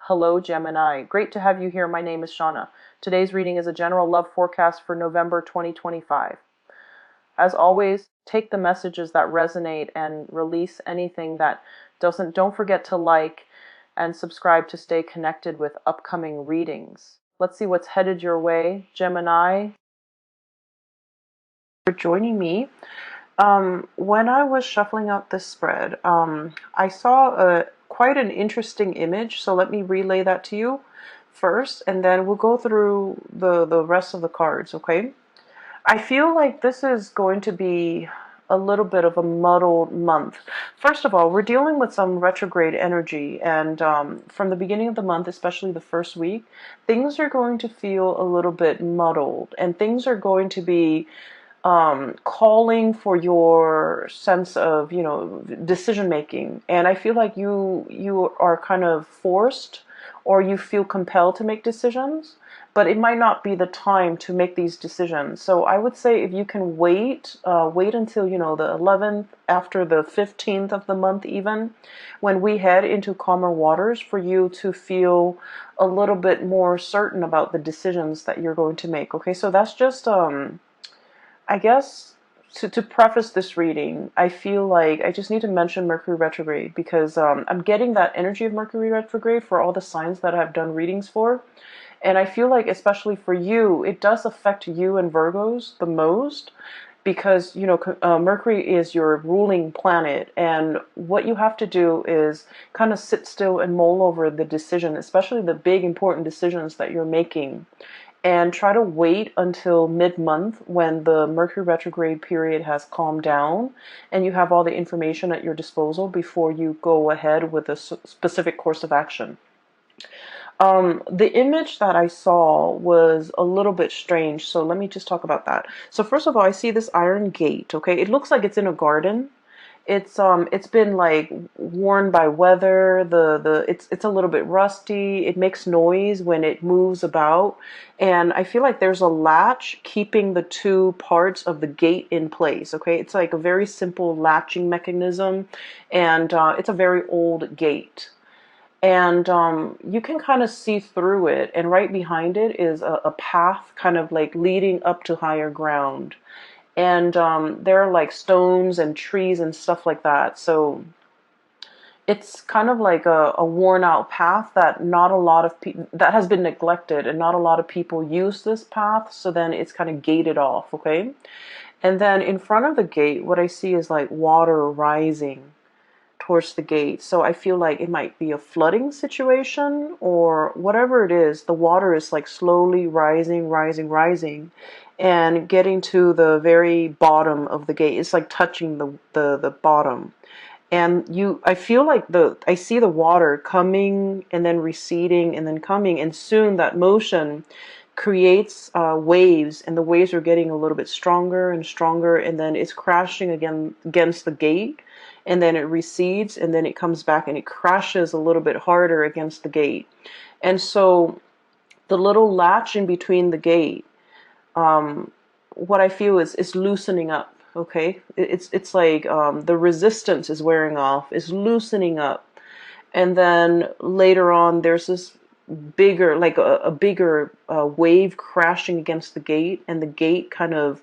Hello, Gemini. Great to have you here. My name is Shauna. Today's reading is a general love forecast for November 2025. As always, take the messages that resonate and release anything that doesn't. Don't forget to like and subscribe to stay connected with upcoming readings. Let's see what's headed your way, Gemini. For joining me. When I was shuffling out this spread, I saw quite an interesting image. So let me relay that to you first, and then we'll go through the rest of the cards, okay? I feel like this is going to be a little bit of a muddled month. First of all, we're dealing with some retrograde energy, and from the beginning of the month, especially the first week, things are going to feel a little bit muddled, and things are going to be calling for your sense of, decision making. And I feel like you are kind of forced, or you feel compelled to make decisions, but it might not be the time to make these decisions. So I would say if you can wait until, the 11th, after the 15th of the month even, when we head into calmer waters, for you to feel a little bit more certain about the decisions that you're going to make. Okay, so that's just I guess to preface this reading, I feel like I just need to mention Mercury retrograde, because I'm getting that energy of Mercury retrograde for all the signs that I've done readings for. And I feel like, especially for you, it does affect you and Virgos the most, because, Mercury is your ruling planet. And what you have to do is kind of sit still and mull over the decision, especially the big important decisions that you're making, and try to wait until mid-month when the Mercury retrograde period has calmed down and you have all the information at your disposal before you go ahead with a specific course of action. The image that I saw was a little bit strange, so let me just talk about that. So first of all, I see this iron gate, okay? It looks like it's in a garden. It's been like worn by weather. It's a little bit rusty. It makes noise when it moves about, and I feel like there's a latch keeping the two parts of the gate in place. Okay, it's like a very simple latching mechanism, and it's a very old gate. And you can kind of see through it, and right behind it is a path kind of like leading up to higher ground. And there are like stones and trees and stuff like that. So it's kind of like a worn out path that not a lot of people, that has been neglected, and not a lot of people use this path. So then it's kind of gated off, okay? And then in front of the gate, what I see is like water rising towards the gate. So I feel like it might be a flooding situation or whatever it is. The water is like slowly rising, rising, rising, and getting to the very bottom of the gate. It's like touching the bottom. And I feel like I see the water coming and then receding and then coming, and soon that motion creates waves, and the waves are getting a little bit stronger and stronger, and then it's crashing again against the gate, and then it recedes, and then it comes back and it crashes a little bit harder against the gate. And so the little latch in between the gate, what I feel is loosening up. Okay, it's like the resistance is wearing off, is loosening up, and then later on there's this bigger, like a bigger wave crashing against the gate, and the gate kind of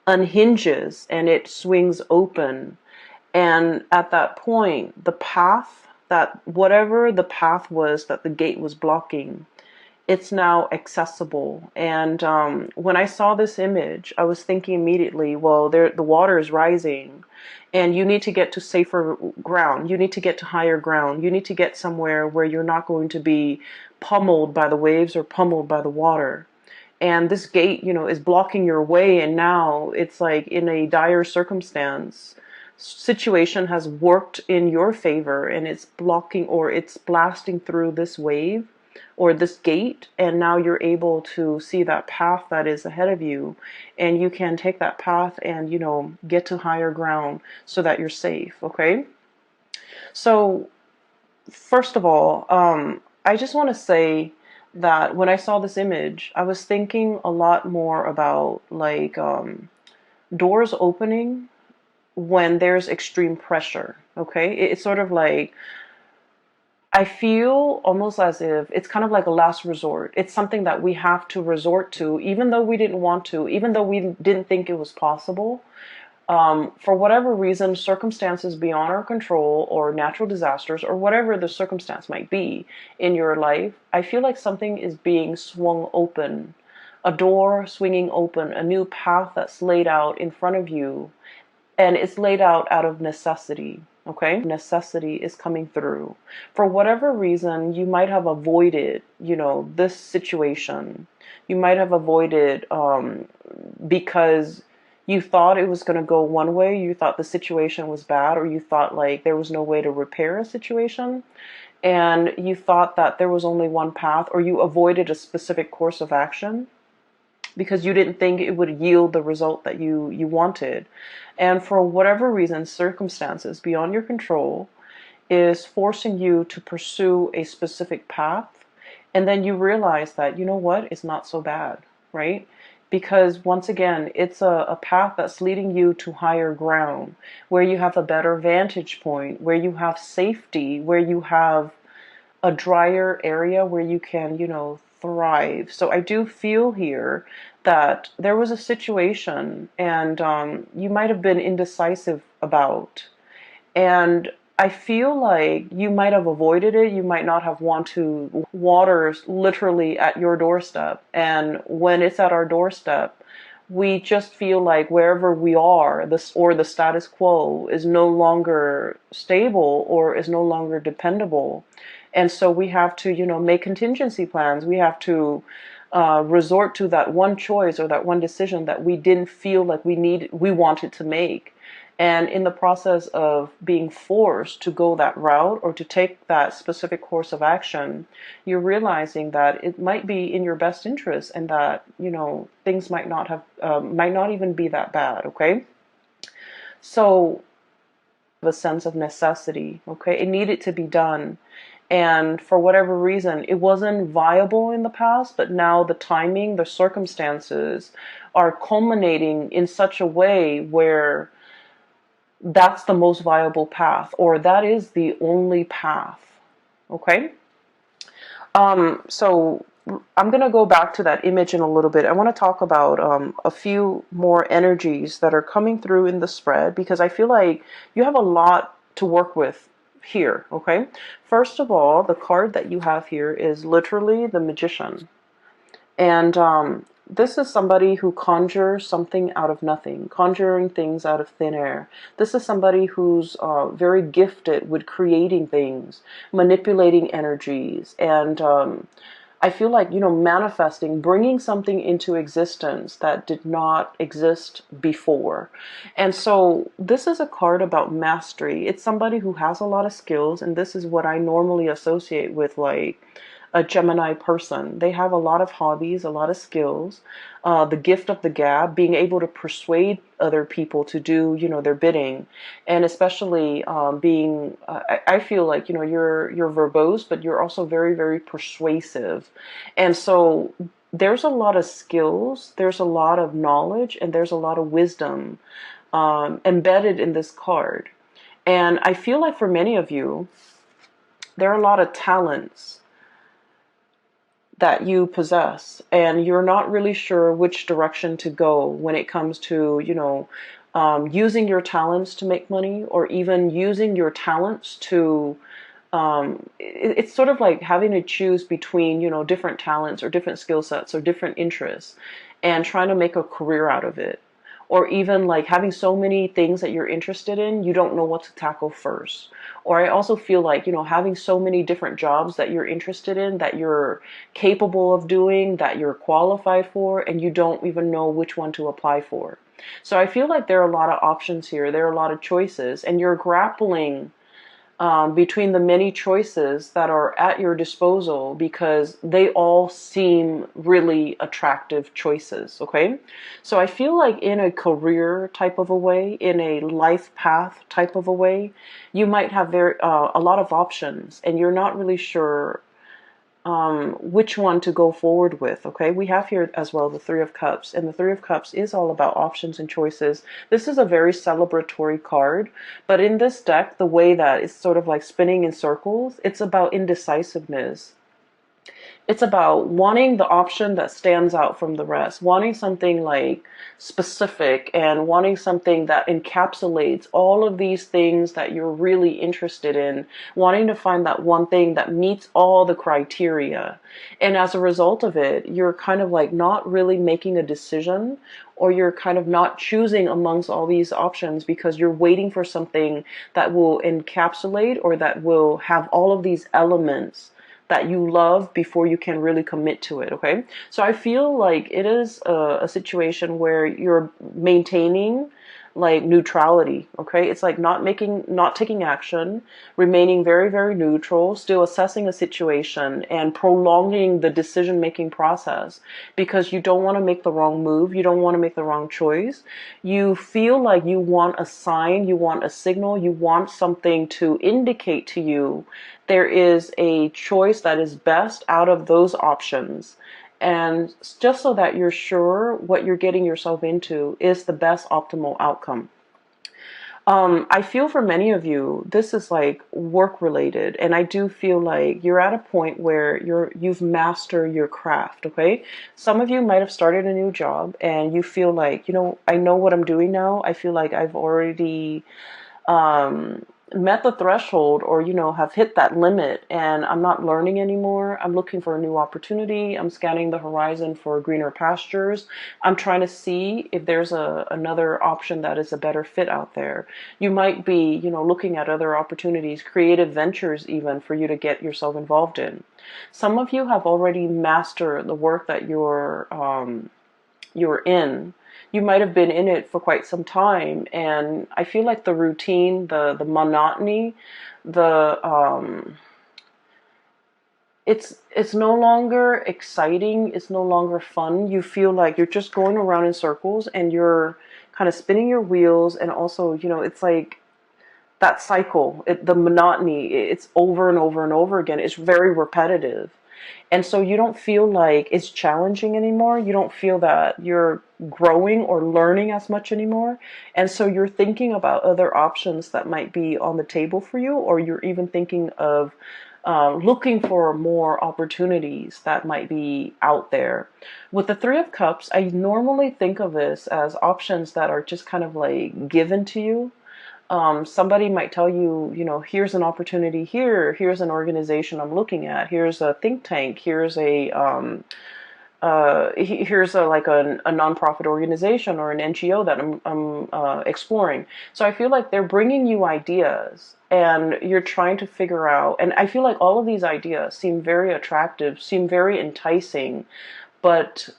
unhinges and it swings open. And at that point, the path, that whatever the path was that the gate was blocking, it's now accessible. And when I saw this image, I was thinking immediately, well, the water is rising, and you need to get to safer ground. You need to get to higher ground. You need to get somewhere where you're not going to be pummeled by the waves or pummeled by the water. And this gate, is blocking your way, and now it's like in a dire circumstance. Situation has worked in your favor, and it's blocking, or it's blasting through this wave or this gate, and now you're able to see that path that is ahead of you, and you can take that path and get to higher ground so that you're safe. Okay, so first of all, I just want to say that when I saw this image, I was thinking a lot more about like doors opening when there's extreme pressure. Okay, it's sort of like I feel almost as if it's kind of like a last resort. It's something that we have to resort to, even though we didn't want to, even though we didn't think it was possible. For whatever reason, circumstances beyond our control or natural disasters or whatever the circumstance might be in your life, I feel like something is being swung open, a door swinging open, a new path that's laid out in front of you, and it's laid out of necessity. Okay, necessity is coming through. For whatever reason, you might have avoided, this situation. You might have avoided because you thought it was going to go one way, you thought the situation was bad, or you thought like there was no way to repair a situation, and you thought that there was only one path, or you avoided a specific course of action because you didn't think it would yield the result that you wanted. And for whatever reason, circumstances beyond your control is forcing you to pursue a specific path. And then you realize that, you know what, it's not so bad, right? Because once again, it's a path that's leading you to higher ground, where you have a better vantage point, where you have safety, where you have a drier area where you can, thrive. So I do feel here that there was a situation and you might have been indecisive about. And I feel like you might have avoided it. You might not have want to. Water's literally at your doorstep. And when it's at our doorstep, we just feel like wherever we are, this or the status quo is no longer stable or is no longer dependable. And so we have to, make contingency plans. We have to resort to that one choice or that one decision that we didn't feel like we wanted to make. And in the process of being forced to go that route or to take that specific course of action, you're realizing that it might be in your best interest and that, things might not even be that bad, okay? So, a sense of necessity, okay? It needed to be done. And for whatever reason, it wasn't viable in the past, but now the timing, the circumstances are culminating in such a way where that's the most viable path, or that is the only path. Okay? So I'm going to go back to that image in a little bit. I want to talk about a few more energies that are coming through in the spread because I feel like you have a lot to work with here. Okay? First of all, the card that you have here is literally the Magician. And this is somebody who conjures something out of nothing, conjuring things out of thin air. This is somebody who's very gifted with creating things, manipulating energies, and I feel like, manifesting, bringing something into existence that did not exist before. And so this is a card about mastery. It's somebody who has a lot of skills, and this is what I normally associate with, like, a Gemini person. They have a lot of hobbies, a lot of skills, the gift of the gab, being able to persuade other people to do, their bidding, and especially being. I feel like you're verbose, but you're also very, very persuasive, and so there's a lot of skills, there's a lot of knowledge, and there's a lot of wisdom embedded in this card, and I feel like for many of you, there are a lot of talents that you possess, and you're not really sure which direction to go when it comes to, using your talents to make money, or even using your talents to, it's sort of like having to choose between, different talents or different skill sets or different interests and trying to make a career out of it. Or even like having so many things that you're interested in, you don't know what to tackle first. Or I also feel like, having so many different jobs that you're interested in, that you're capable of doing, that you're qualified for, and you don't even know which one to apply for. So I feel like there are a lot of options here. There are a lot of choices, and you're grappling between the many choices that are at your disposal because they all seem really attractive choices, okay? So I feel like in a career type of a way, in a life path type of a way, you might have a lot of options and you're not really sure which one to go forward with. Okay, we have here as well the Three of Cups, and the Three of Cups is all about options and choices. This is a very celebratory card, but in this deck, the way that it's sort of like spinning in circles, it's about indecisiveness. It's about wanting the option that stands out from the rest, wanting something like specific, and wanting something that encapsulates all of these things that you're really interested in, wanting to find that one thing that meets all the criteria. And as a result of it, you're kind of like not really making a decision, or you're kind of not choosing amongst all these options because you're waiting for something that will encapsulate or that will have all of these elements that you love before you can really commit to it. Okay, so I feel like it is a situation where you're maintaining like neutrality. Okay, it's like not taking action, remaining very, very neutral, still assessing a situation and prolonging the decision making process because you don't want to make the wrong move, you don't want to make the wrong choice. You feel like you want a sign, you want a signal, you want something to indicate to you there is a choice that is best out of those options. And just so that you're sure what you're getting yourself into is the best optimal outcome. I feel for many of you, this is like work related, and I do feel like you're at a point where you've mastered your craft. Okay, some of you might have started a new job, and you feel like, I know what I'm doing now. I feel like I've already met the threshold, or have hit that limit, and I'm not learning anymore. I'm looking for a new opportunity. I'm scanning the horizon for greener pastures. I'm trying to see if there's another option that is a better fit out there. You might be looking at other opportunities, creative ventures even, for you to get yourself involved in. Some of you have already mastered the work that you're in. You might have been in it for quite some time, and I feel like the routine, the monotony, it's no longer exciting, it's no longer fun. You feel like you're just going around in circles and you're kind of spinning your wheels, and also, it's like that cycle, the monotony, it's over and over and over again. It's very repetitive. And so you don't feel like it's challenging anymore. You don't feel that you're growing or learning as much anymore. And so you're thinking about other options that might be on the table for you, or you're even thinking of looking for more opportunities that might be out there. With the Three of Cups, I normally think of this as options that are just kind of like given to you. Somebody might tell you, here's an opportunity here, here's an organization I'm looking at, here's a think tank, here's a like a nonprofit organization or an NGO that I'm exploring. So I feel like they're bringing you ideas, and you're trying to figure out. And I feel like all of these ideas seem very attractive, seem very enticing, but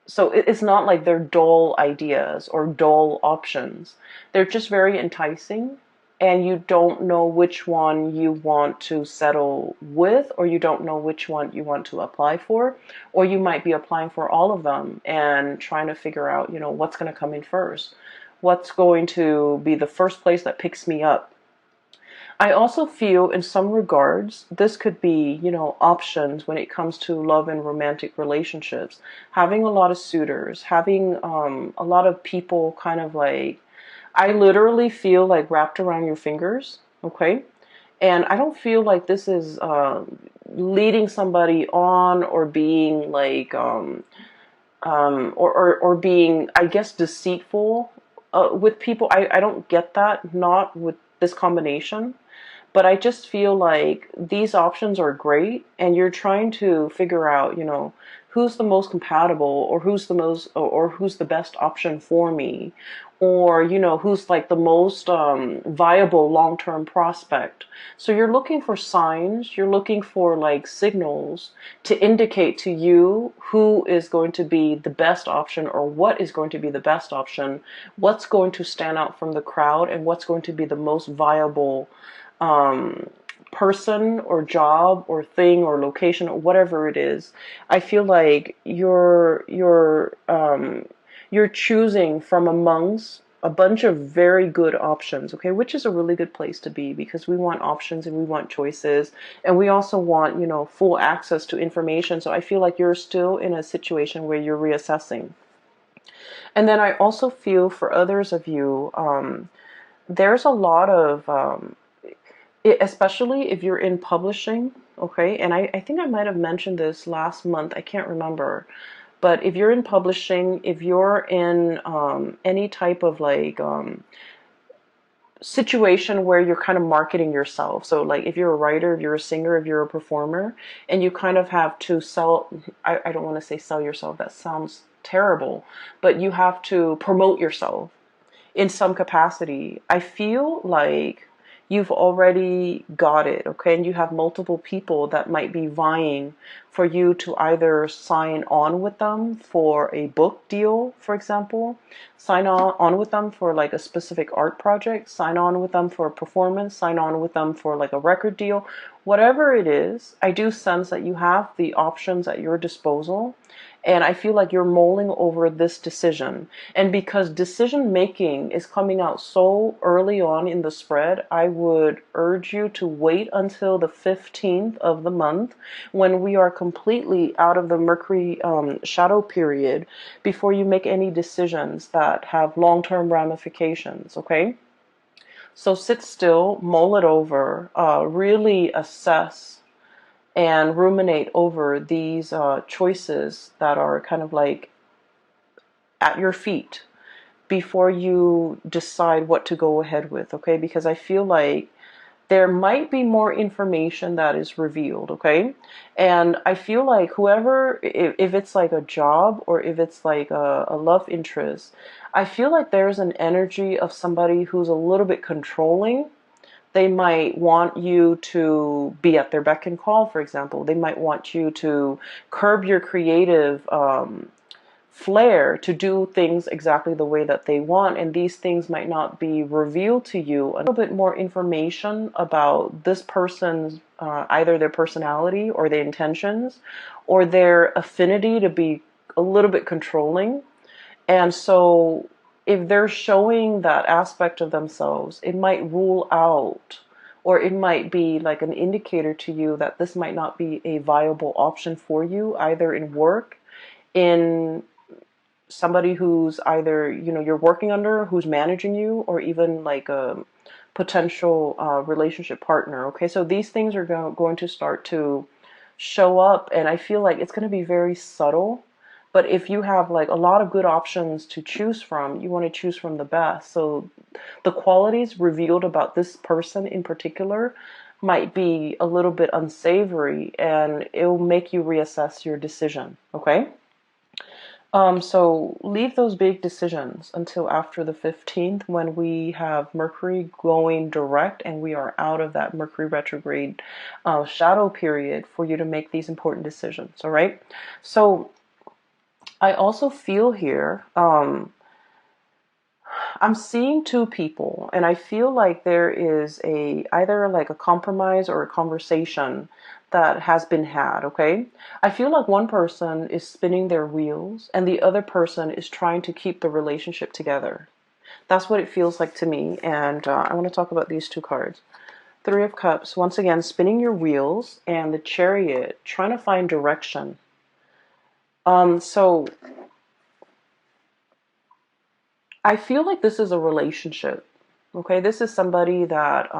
so it's not like they're dull ideas or dull options. They're just very enticing, and you don't know which one you want to settle with, or you don't know which one you want to apply for, or you might be applying for all of them and trying to figure out, what's going to come in first. What's going to be the first place that picks me up? I also feel in some regards, this could be, options when it comes to love and romantic relationships. Having a lot of suitors, having a lot of people kind of like, I literally feel like wrapped around your fingers, okay? And I don't feel like this is leading somebody on, or being like, or being, I guess, deceitful with people. I don't get that, not with this combination. But I just feel like these options are great, and you're trying to figure out, who's the most compatible, or who's the best option for me, or, who's like the most viable long-term prospect. So you're looking for signs, you're looking for like signals to indicate to you who is going to be the best option, or what is going to be the best option, what's going to stand out from the crowd, and what's going to be the most viable person or job or thing or location or whatever it is. I feel like you're choosing from amongst a bunch of very good options, okay, which is a really good place to be because we want options and we want choices, and we also want, full access to information. So I feel like you're still in a situation where you're reassessing. And then I also feel for others of you, there's a lot of, especially if you're in publishing, okay, and I think I might have mentioned this last month, I can't remember. But if you're in publishing, if you're in any type of like situation where you're kind of marketing yourself, so like if you're a writer, if you're a singer, if you're a performer, and you kind of have to sell, I don't want to say sell yourself, that sounds terrible, but you have to promote yourself in some capacity, I feel like you've already got it, okay? And you have multiple people that might be vying for you to either sign on with them for a book deal, for example, sign on with them for like a specific art project, sign on with them for a performance, sign on with them for like a record deal, whatever it is. I do sense that you have the options at your disposal. And I feel like you're mulling over this decision. And because decision making is coming out so early on in the spread, I would urge you to wait until the 15th of the month when we are completely out of the Mercury shadow period before you make any decisions that have long-term ramifications, okay? So sit still, mull it over, really assess and ruminate over these choices that are kind of like at your feet before you decide what to go ahead with, okay? Because I feel like there might be more information that is revealed, okay? And I feel like whoever, if it's like a job or if it's like a love interest, I feel like there's an energy of somebody who's a little bit controlling. They might want you to be at their beck and call, for example. They might want you to curb your creative flair to do things exactly the way that they want. And these things might not be revealed to you. A little bit more information about this person's, either their personality or their intentions or their affinity to be a little bit controlling. And so if they're showing that aspect of themselves, it might rule out, or it might be like an indicator to you that this might not be a viable option for you, either in work, in somebody who's either, you're working under, who's managing you, or even like a potential relationship partner. Okay, so these things are going to start to show up, and I feel like it's going to be very subtle. But if you have like a lot of good options to choose from, you want to choose from the best. So the qualities revealed about this person in particular might be a little bit unsavory, and it will make you reassess your decision, okay? So leave those big decisions until after the 15th when we have Mercury going direct and we are out of that Mercury retrograde shadow period for you to make these important decisions, all right? So I also feel here, I'm seeing two people, and I feel like there is either like a compromise or a conversation that has been had, okay? I feel like one person is spinning their wheels and the other person is trying to keep the relationship together. That's what it feels like to me, and I want to talk about these two cards. Three of Cups, once again, spinning your wheels, and the Chariot, trying to find direction. So I feel like this is a relationship, okay? This is somebody that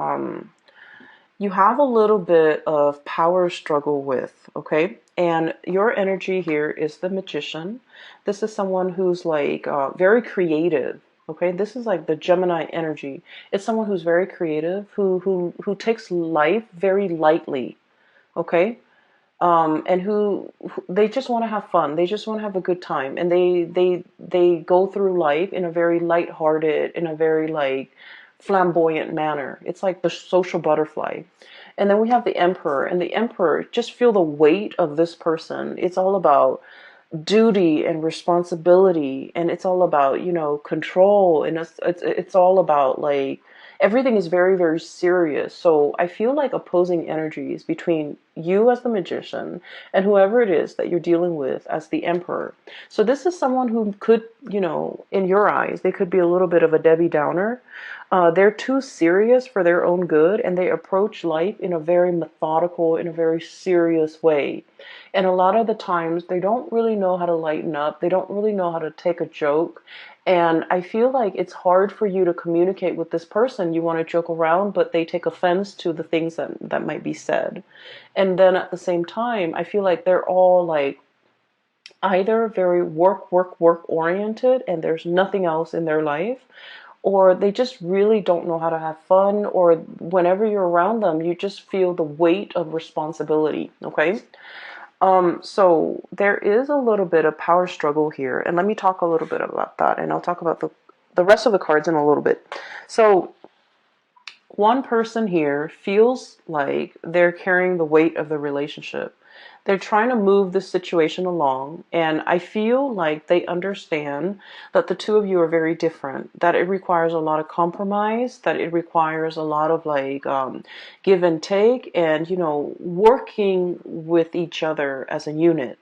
you have a little bit of power struggle with, okay? And your energy here is the Magician. This is someone who's like very creative, okay? This is like the Gemini energy. It's someone who's very creative, who takes life very lightly, okay? And who they just want to have fun. They just want to have a good time, and they go through life in a very lighthearted, in a very like flamboyant manner. It's like the social butterfly. And then we have the Emperor, and the Emperor, just feel the weight of this person. It's all about duty and responsibility, and it's all about, control, and it's all about like everything is very, very serious. So I feel like opposing energies between you as the magician, and whoever it is that you're dealing with as the emperor. So this is someone who could, in your eyes, they could be a little bit of a Debbie Downer. They're too serious for their own good, and they approach life in a very methodical, in a very serious way. And a lot of the times, they don't really know how to lighten up. They don't really know how to take a joke. And I feel like it's hard for you to communicate with this person. You want to joke around, but they take offense to the things that might be said. And then at the same time, I feel like they're all like either very work oriented and there's nothing else in their life, or they just really don't know how to have fun, or whenever you're around them, you just feel the weight of responsibility, okay? So there is a little bit of power struggle here, and let me talk a little bit about that, and I'll talk about the rest of the cards in a little bit. So one person here feels like they're carrying the weight of the relationship. They're trying to move the situation along, and I feel like they understand that the two of you are very different, that it requires a lot of compromise, that it requires a lot of like give and take, and working with each other as a unit.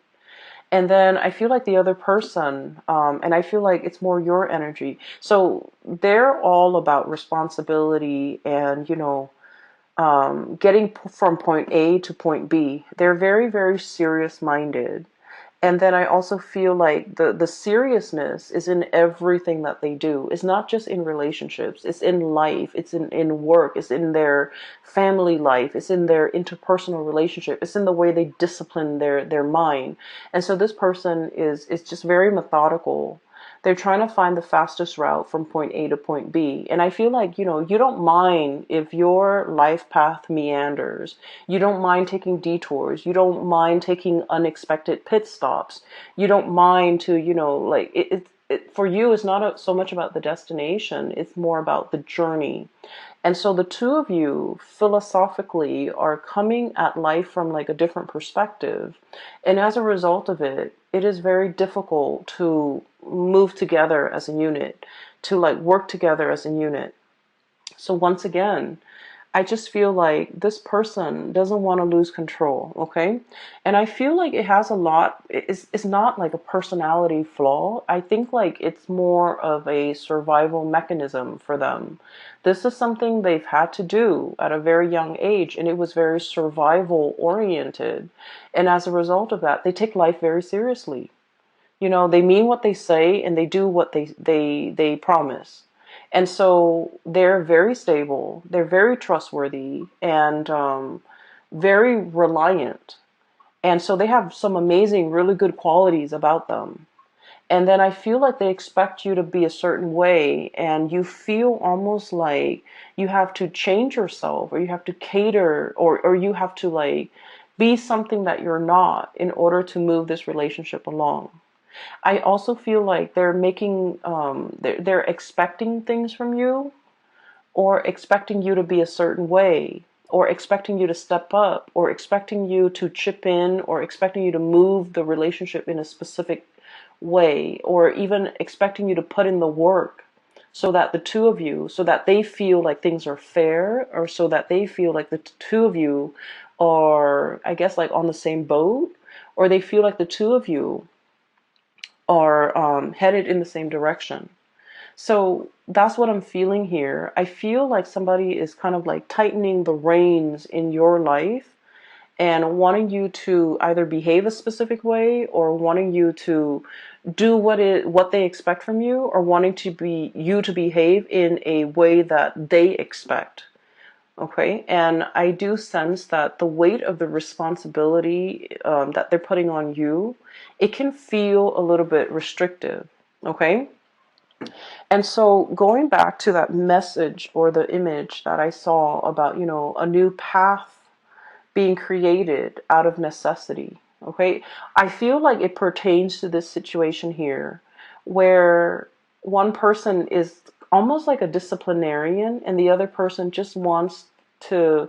And then I feel like the other person, and I feel like it's more your energy. So they're all about responsibility and, getting from point A to point B. They're very, very serious minded. And then I also feel like the seriousness is in everything that they do. It's not just in relationships. It's in life. It's in work. It's in their family life. It's in their interpersonal relationship. It's in the way they discipline their mind. And so this person is just very methodical. They're trying to find the fastest route from point A to point B. And I feel like, you don't mind if your life path meanders. You don't mind taking detours. You don't mind taking unexpected pit stops. You don't mind to, like for you, it's not so much about the destination. It's more about the journey. And so the two of you philosophically are coming at life from like a different perspective. And as a result of it, it is very difficult to move together as a unit, to like work together as a unit. So once again, I just feel like this person doesn't want to lose control, okay? And I feel like it has a lot, it's not like a personality flaw. I think like it's more of a survival mechanism for them. This is something they've had to do at a very young age, and it was very survival oriented. And as a result of that, they take life very seriously. They mean what they say and they do what they promise. And so they're very stable, they're very trustworthy, and very reliant. And so they have some amazing, really good qualities about them. And then I feel like they expect you to be a certain way, and you feel almost like you have to change yourself, or you have to cater, or you have to like be something that you're not in order to move this relationship along. I also feel like they're making, they're expecting things from you, or expecting you to be a certain way, or expecting you to step up, or expecting you to chip in, or expecting you to move the relationship in a specific way, or even expecting you to put in the work so that the two of you, so that they feel like things are fair, or so that they feel like the two of you are, I guess, like on the same boat, or they feel like the two of you are headed in the same direction. So that's what I'm feeling here. I feel like somebody is kind of like tightening the reins in your life and wanting you to either behave a specific way, or wanting you to do what they expect from you, or wanting you to behave in a way that they expect. Okay, and I do sense that the weight of the responsibility that they're putting on you, it can feel a little bit restrictive. Okay, and so going back to that message or the image that I saw about, a new path being created out of necessity. Okay, I feel like it pertains to this situation here, where one person is almost like a disciplinarian, and the other person just wants to,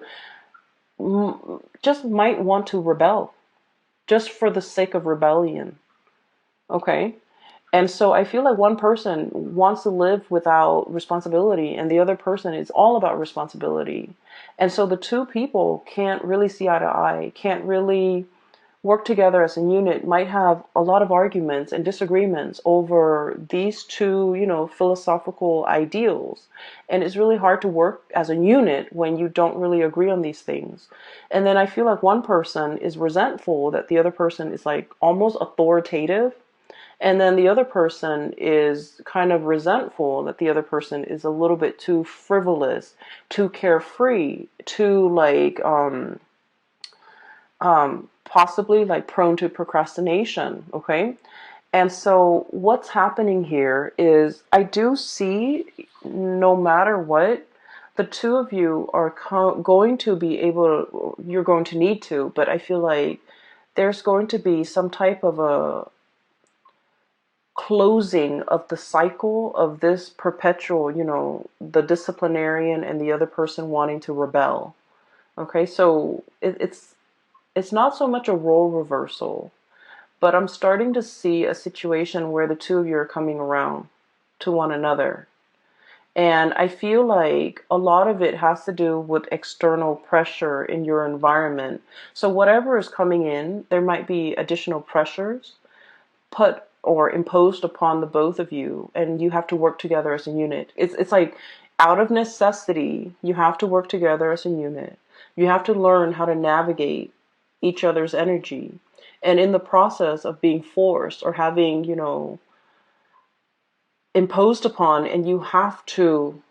just might want to rebel, just for the sake of rebellion. Okay, And so I feel like one person wants to live without responsibility and the other person is all about responsibility. And so the two people can't really see eye to eye, can't really work together as a unit, might have a lot of arguments and disagreements over these two, philosophical ideals. And it's really hard to work as a unit when you don't really agree on these things. And then I feel like one person is resentful that the other person is like almost authoritative. And then the other person is kind of resentful that the other person is a little bit too frivolous, too carefree, too like possibly like prone to procrastination. Okay. And so what's happening here is I do see, no matter what, the two of you are going to be able, you're going to need to, but I feel like there's going to be some type of a closing of the cycle of this perpetual, the disciplinarian and the other person wanting to rebel. Okay, so it's not so much a role reversal, but I'm starting to see a situation where the two of you are coming around to one another. And I feel like a lot of it has to do with external pressure in your environment. So whatever is coming in, there might be additional pressures put or imposed upon the both of you, and you have to work together as a unit. It's like out of necessity, you have to work together as a unit. You have to learn how to navigate each other's energy. And in the process of being forced or having, imposed upon, and you have to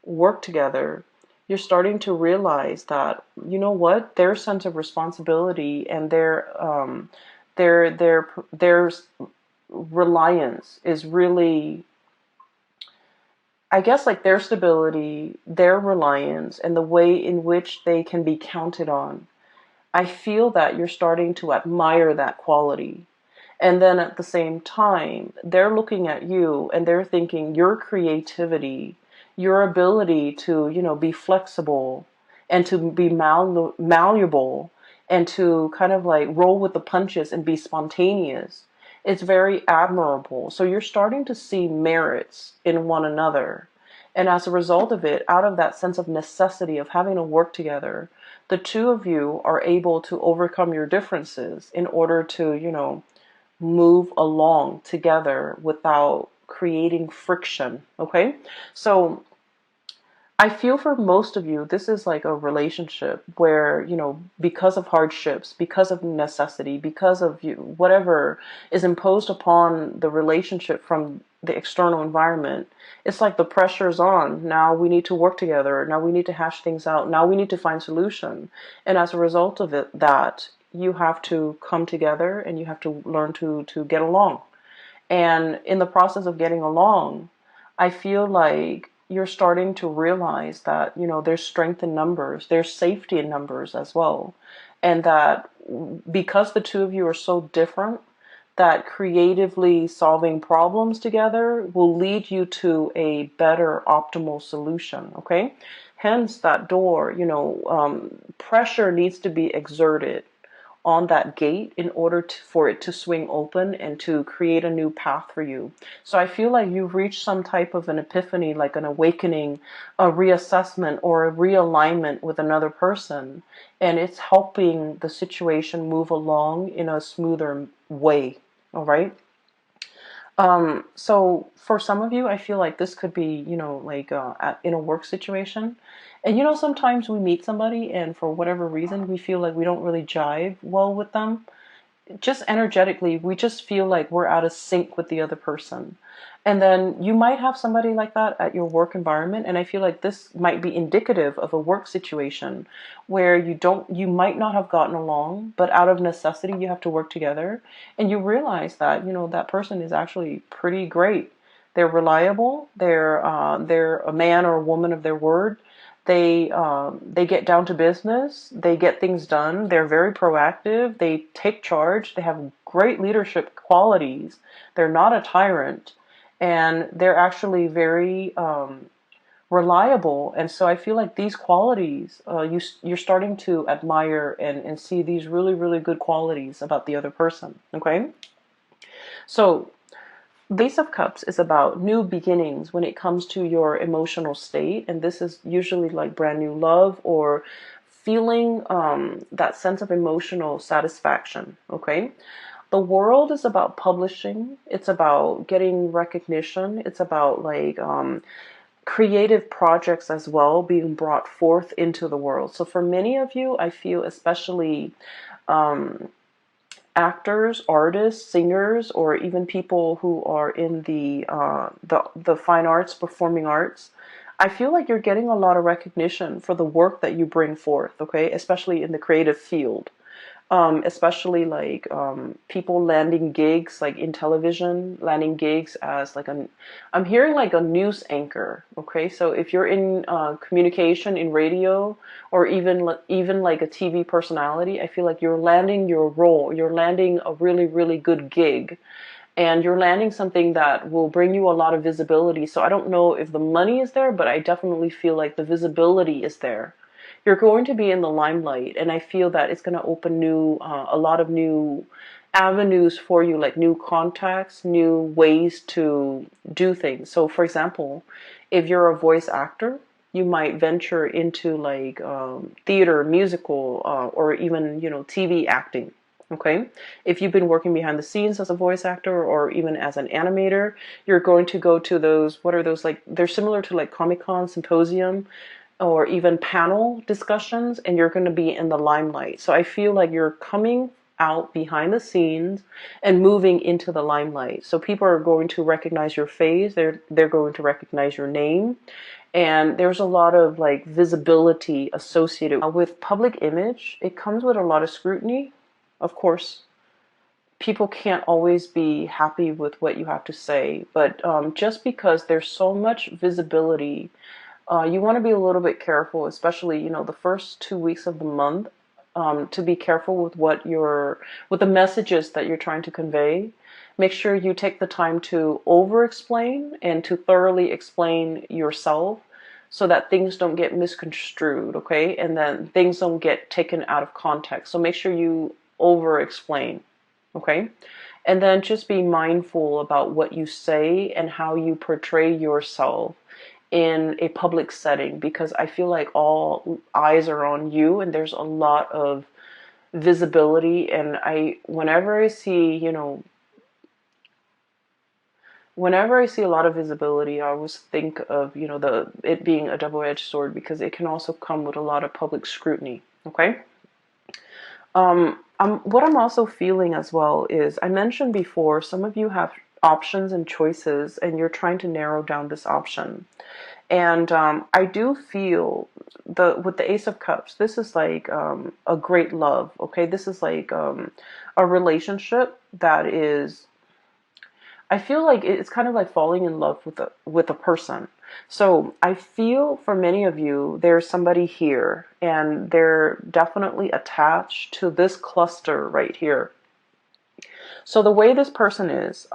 work together, you're starting to realize that, their sense of responsibility and their reliance is really, I guess, like their stability, their reliance, and the way in which they can be counted on. I feel that you're starting to admire that quality. And then at the same time, they're looking at you and they're thinking your creativity, your ability to, be flexible and to be malleable and to kind of like roll with the punches and be spontaneous. It's very admirable. So you're starting to see merits in one another. And as a result of it, out of that sense of necessity of having to work together, the two of you are able to overcome your differences in order to, move along together without creating friction. Okay. So I feel for most of you, this is like a relationship where, because of hardships, because of necessity, because of whatever is imposed upon the relationship from the external environment, it's like the pressure's on. Now we need to work together. Now we need to hash things out. Now we need to find solution. And as a result of it, that you have to come together and you have to learn to get along. And in the process of getting along, I feel like you're starting to realize that, there's strength in numbers, there's safety in numbers as well. And that because the two of you are so different, that creatively solving problems together will lead you to a better optimal solution. Okay. Hence that door, pressure needs to be exerted on that gate in order for it to swing open and to create a new path for you. So I feel like you've reached some type of an epiphany, like an awakening, a reassessment or a realignment with another person. And it's helping the situation move along in a smoother way. All right. So for some of you, I feel like this could be, like in a work situation. And sometimes we meet somebody and for whatever reason, we feel like we don't really jive well with them. Just energetically, we just feel like we're out of sync with the other person. And then you might have somebody like that at your work environment. And I feel like this might be indicative of a work situation where you might not have gotten along, but out of necessity, you have to work together. And you realize that, that person is actually pretty great. They're reliable. They're a man or a woman of their word. They get down to business. They get things done. They're very proactive. They take charge. They have great leadership qualities. They're not a tyrant, and they're actually very reliable. And so I feel like these qualities, you're starting to admire and see these really, really good qualities about the other person. Okay, so The Ace of Cups is about new beginnings when it comes to your emotional state, and this is usually like brand new love or feeling that sense of emotional satisfaction. Okay, the World is about publishing. It's about getting recognition. It's about like creative projects as well being brought forth into the world. So for many of you, I feel especially um, actors, artists, singers, or even people who are in the fine arts, performing arts. I feel like you're getting a lot of recognition for the work that you bring forth, okay, especially in the creative field. Especially like people landing gigs like in television, landing gigs as like I'm hearing like a news anchor. Okay, so if you're in communication in radio or even like a TV personality, I feel like you're landing your role. You're landing a really really good gig, and you're landing something that will bring you a lot of visibility. So I don't know if the money is there, but I definitely feel like the visibility is there. You're going to be in the limelight, and I feel that it's going to open a lot of new avenues for you, like new contacts, new ways to do things. So for example, if you're a voice actor, you might venture into like theater, musical, or even, TV acting. Okay, if you've been working behind the scenes as a voice actor or even as an animator, you're going to go to those, what are those, like, they're similar to like Comic-Con symposium or even panel discussions, and you're going to be in the limelight. So I feel like you're coming out behind the scenes and moving into the limelight. So people are going to recognize your face, they're going to recognize your name, and there's a lot of like visibility associated with public image. It comes with a lot of scrutiny, of course. People can't always be happy with what you have to say, but just because there's so much visibility, you want to be a little bit careful, especially the first 2 weeks of the month, to be careful with with the messages that you're trying to convey. Make sure you take the time to over-explain and to thoroughly explain yourself, so that things don't get misconstrued, okay? And then things don't get taken out of context. So make sure you over-explain, okay? And then just be mindful about what you say and how you portray yourself in a public setting, because I feel like all eyes are on you and there's a lot of visibility. And whenever I see a lot of visibility, I always think of, it being a double-edged sword, because it can also come with a lot of public scrutiny. Okay. What I'm also feeling as well is, I mentioned before, some of you have options and choices, and you're trying to narrow down this option. And I do feel with the Ace of Cups, this is like a great love. Okay, this is like a relationship that is. I feel like it's kind of like falling in love with a person. So I feel for many of you, there's somebody here, and they're definitely attached to this cluster right here. So the way this person is,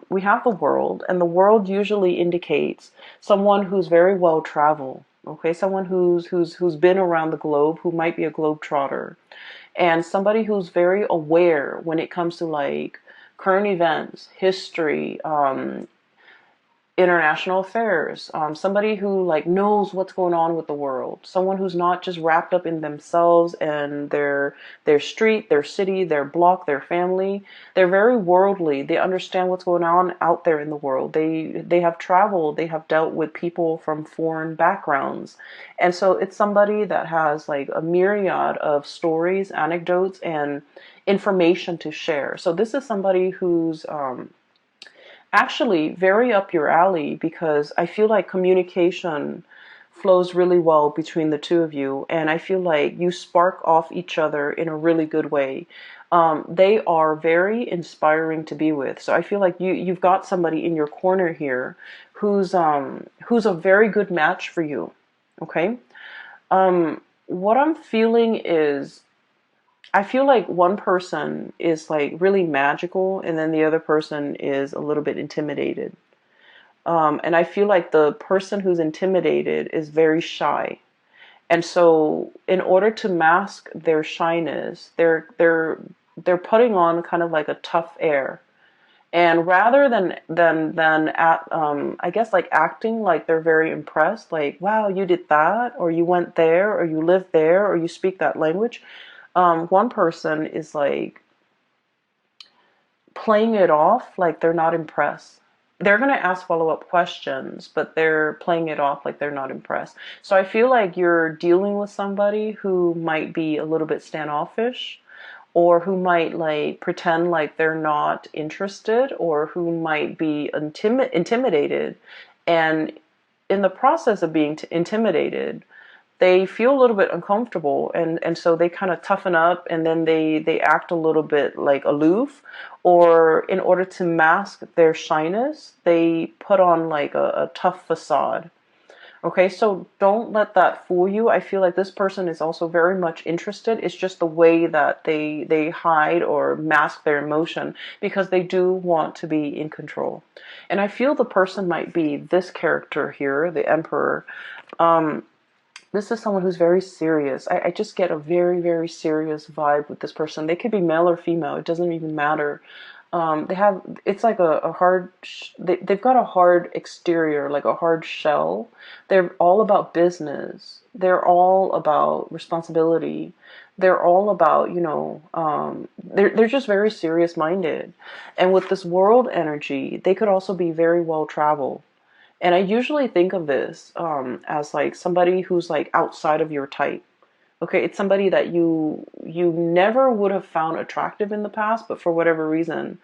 we have the world, and the world usually indicates someone who's very well traveled. Okay, someone who's been around the globe, who might be a globetrotter, and somebody who's very aware when it comes to like current events, history, international affairs, somebody who like knows what's going on with the world, someone who's not just wrapped up in themselves and their street, their city, their block, their family. They're very worldly. They understand what's going on out there in the world. They have traveled, they have dealt with people from foreign backgrounds, and so it's somebody that has like a myriad of stories, anecdotes, and information to share. So this is somebody who's actually very up your alley, because I feel like communication flows really well between the two of you, and I feel like you spark off each other in a really good way. They are very inspiring to be with. So I feel like you've got somebody in your corner here who's a very good match for you. Okay. What I'm feeling is, I feel like one person is like really magical, and then the other person is a little bit intimidated. And I feel like the person who's intimidated is very shy. And so in order to mask their shyness, they're putting on kind of like a tough air. And rather than I guess like acting like they're very impressed, like, wow, you did that, or you went there, or you live there, or you speak that language. One person is like playing it off like they're not impressed. They're going to ask follow-up questions, but they're playing it off like they're not impressed. So I feel like you're dealing with somebody who might be a little bit standoffish, or who might like pretend like they're not interested, or who might be intimidated. And in the process of being intimidated, they feel a little bit uncomfortable, and so they kind of toughen up, and then they act a little bit like aloof, or in order to mask their shyness, they put on like a tough facade. Okay, so don't let that fool you. I feel like this person is also very much interested. It's just the way that they hide or mask their emotion, because they do want to be in control. And I feel the person might be this character here, the Emperor. This is someone who's very serious. I just get a very, very serious vibe with this person. They could be male or female. It doesn't even matter. It's like a hard, they've got a hard exterior, like a hard shell. They're all about business. They're all about responsibility. They're all about, they're just very serious minded. And with this world energy, they could also be very well traveled. And I usually think of this as like somebody who's like outside of your type. Okay, it's somebody that you never would have found attractive in the past, but for whatever reason,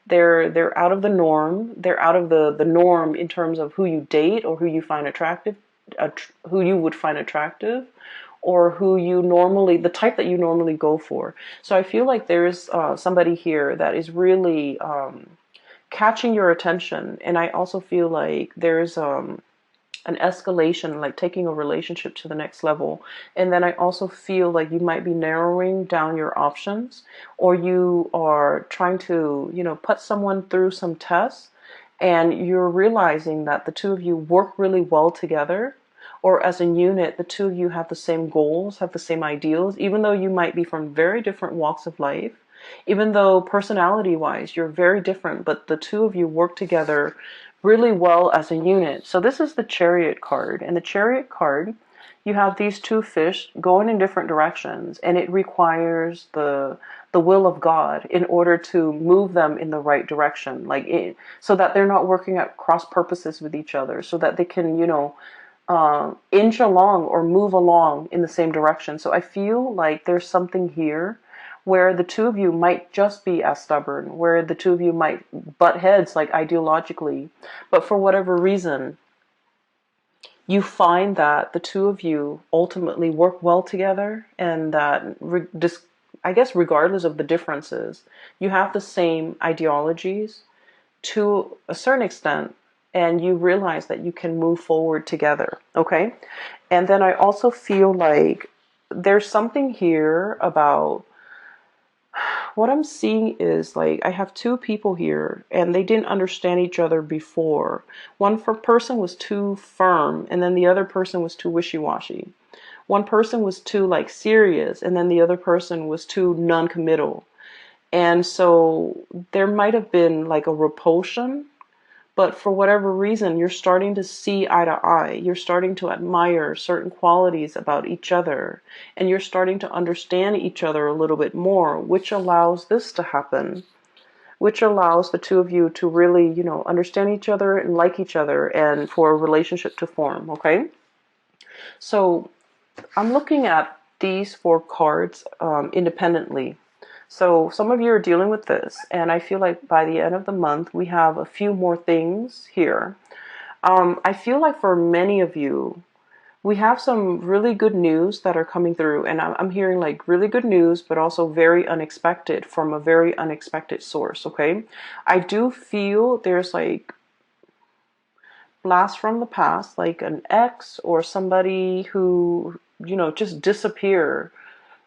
they're out of the norm. They're out of the norm in terms of who you date, or who you find attractive, who you would find attractive, or who you normally, the type that you normally go for. So I feel like there's somebody here that is really catching your attention. And I also feel like there's an escalation, like taking a relationship to the next level. And then I also feel like you might be narrowing down your options, or you are trying to, put someone through some tests, and you're realizing that the two of you work really well together, or as a unit, the two of you have the same goals, have the same ideals, even though you might be from very different walks of life. Even though personality wise you're very different, but the two of you work together really well as a unit. So this is the Chariot card. And the Chariot card, you have these two fish going in different directions, and it requires the will of God in order to move them in the right direction, so that they're not working at cross purposes with each other, so that they can, inch along or move along in the same direction. So I feel like there's something here where the two of you might just be as stubborn, where the two of you might butt heads like ideologically, but for whatever reason, you find that the two of you ultimately work well together, and that, I guess, regardless of the differences, you have the same ideologies to a certain extent, and you realize that you can move forward together, okay? And then I also feel like there's something here about what I'm seeing is like I have two people here, and they didn't understand each other before. Person was too firm, and then the other person was too wishy-washy. One person was too like serious, and then the other person was too non-committal. And so there might have been like a repulsion, but for whatever reason, you're starting to see eye to eye. You're starting to admire certain qualities about each other. And you're starting to understand each other a little bit more, which allows this to happen, which allows the two of you to really, understand each other and like each other, and for a relationship to form, okay? So I'm looking at these four cards independently. So some of you are dealing with this, and I feel like by the end of the month, we have a few more things here. I feel like for many of you, we have some really good news that are coming through, and I'm hearing like really good news, but also very unexpected, from a very unexpected source, okay? I do feel there's like blast from the past, like an ex or somebody who, just disappear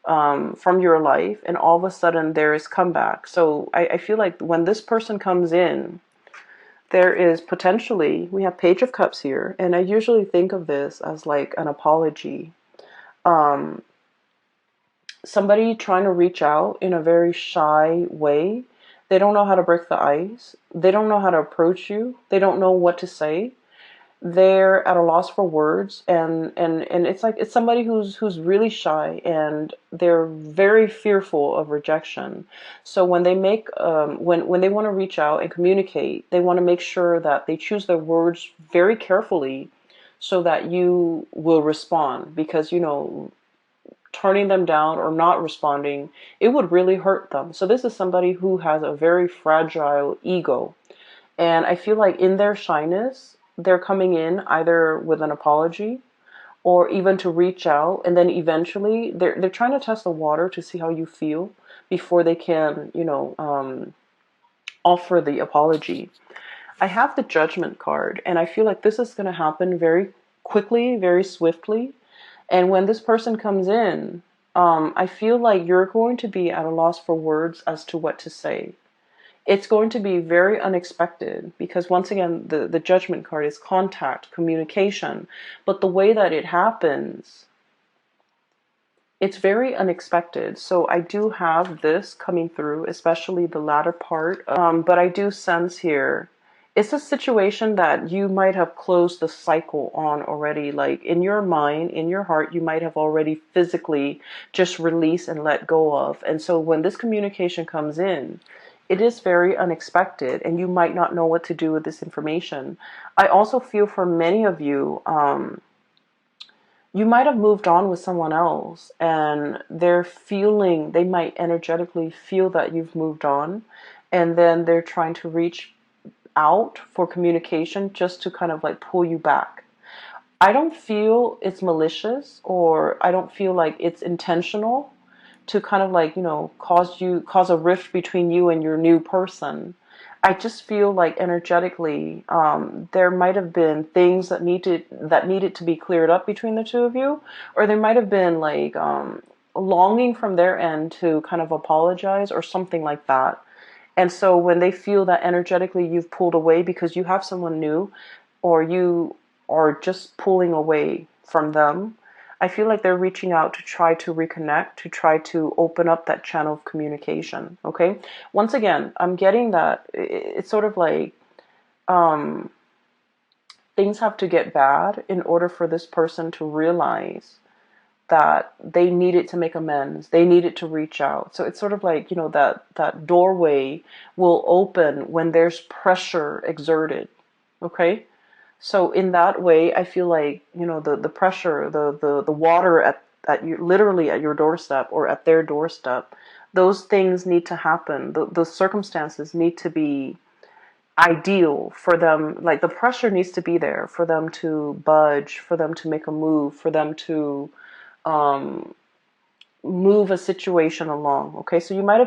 from your life, and all of a sudden there is comeback. So I feel like when this person comes in, there is potentially, we have Page of Cups here, and I usually think of this as like an apology. Somebody trying to reach out in a very shy way. They don't know how to break the ice. They don't know how to approach you. They don't know what to say. They're at a loss for words, and it's like it's somebody who's really shy, and they're very fearful of rejection. So when they make when they want to reach out and communicate, they want to make sure that they choose their words very carefully so that you will respond, because turning them down or not responding, it would really hurt them. So this is somebody who has a very fragile ego. And I feel like in their shyness, they're coming in either with an apology or even to reach out. And then eventually they're trying to test the water to see how you feel before they can, offer the apology. I have the Judgment card, and I feel like this is going to happen very quickly, very swiftly. And when this person comes in, I feel like you're going to be at a loss for words as to what to say. It's going to be very unexpected because, once again, the Judgment card is contact, communication. But the way that it happens, it's very unexpected. So I do have this coming through, especially the latter part. But I do sense here, it's a situation that you might have closed the cycle on already. Like in your mind, in your heart, you might have already physically just released and let go of. And so when this communication comes in, it is very unexpected, and you might not know what to do with this information. I also feel for many of you, you might have moved on with someone else, and they might energetically feel that you've moved on, and then they're trying to reach out for communication just to kind of like pull you back. I don't feel it's malicious, or I don't feel like it's intentional to kind of like, cause a rift between you and your new person. I just feel like energetically, there might have been things that needed to be cleared up between the two of you, or there might have been like longing from their end to kind of apologize or something like that. And so when they feel that energetically you've pulled away because you have someone new, or you are just pulling away from them, I feel like they're reaching out to try to reconnect, to try to open up that channel of communication. Okay. Once again, I'm getting that it's sort of like things have to get bad in order for this person to realize that they needed to make amends. They needed to reach out. So it's sort of like, that doorway will open when there's pressure exerted. Okay. So in that way, I feel like, the pressure, the water at you, literally at your doorstep or at their doorstep, those things need to happen. The circumstances need to be ideal for them. Like the pressure needs to be there for them to budge, for them to make a move, for them to move a situation along. Okay. So you might have